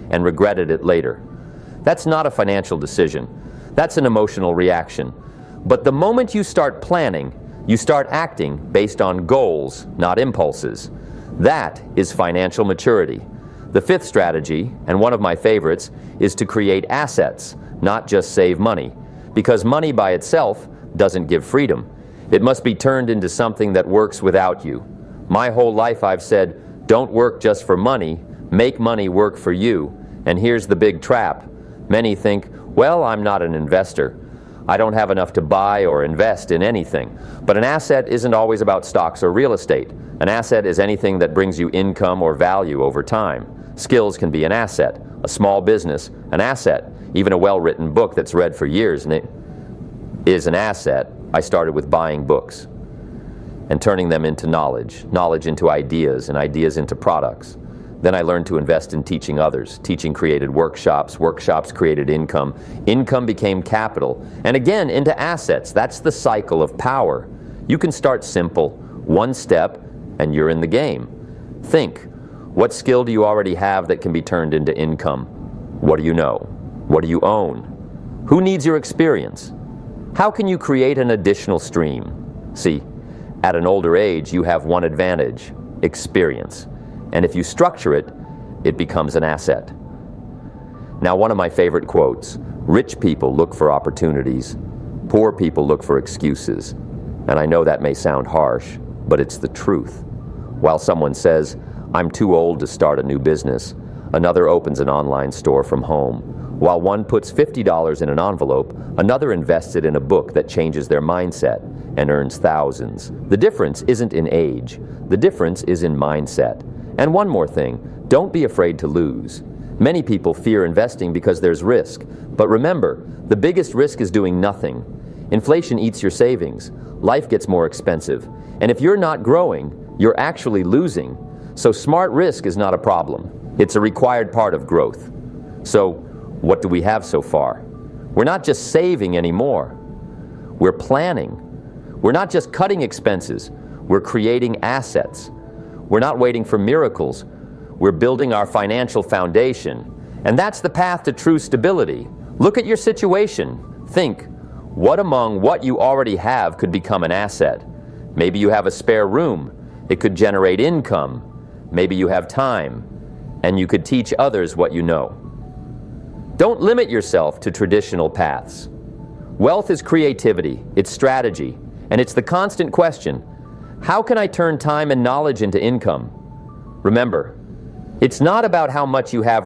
and regretted it later. That's not a financial decision. That's an emotional reaction. But the moment you start planning, you start acting based on goals, not impulses. That is financial maturity. The fifth strategy, and one of my favorites, is to create assets, not just save money. Because money by itself doesn't give freedom. It must be turned into something that works without you. My whole life I've said, don't work just for money, make money work for you. And here's the big trap. Many think, well, I'm not an investor. I don't have enough to buy or invest in anything. But an asset isn't always about stocks or real estate. An asset is anything that brings you income or value over time. Skills can be an asset, a small business, an asset, even a well-written book that's read for years and it is an asset. I started with buying books and turning them into knowledge, knowledge into ideas, and ideas into products. Then I learned to invest in teaching others. Teaching created workshops, workshops created income, income became capital, and again into assets. That's the cycle of power. You can start simple, one step, and you're in the game. Think, what skill do you already have that can be turned into income? What do you know? What do you own? Who needs your experience? How can you create an additional stream? See, at an older age, you have one advantage, experience. And if you structure it, it becomes an asset. Now, one of my favorite quotes, rich people look for opportunities, poor people look for excuses. And I know that may sound harsh, but it's the truth. While someone says, I'm too old to start a new business, another opens an online store from home. While one puts $50 in an envelope, another invests it in a book that changes their mindset and earns thousands. The difference isn't in age. The difference is in mindset. And one more thing, don't be afraid to lose. Many people fear investing because there's risk. But remember, the biggest risk is doing nothing. Inflation eats your savings. Life gets more expensive. And if you're not growing, you're actually losing. So smart risk is not a problem. It's a required part of growth. So what do we have so far? We're not just saving anymore. We're planning. We're not just cutting expenses. We're creating assets. We're not waiting for miracles. We're building our financial foundation. And that's the path to true stability. Look at your situation. Think, what among what you already have could become an asset? Maybe you have a spare room. It could generate income. Maybe you have time, and you could teach others what you know. Don't limit yourself to traditional paths. Wealth is creativity, it's strategy, and it's the constant question, how can I turn time and knowledge into income? Remember, it's not about how much you have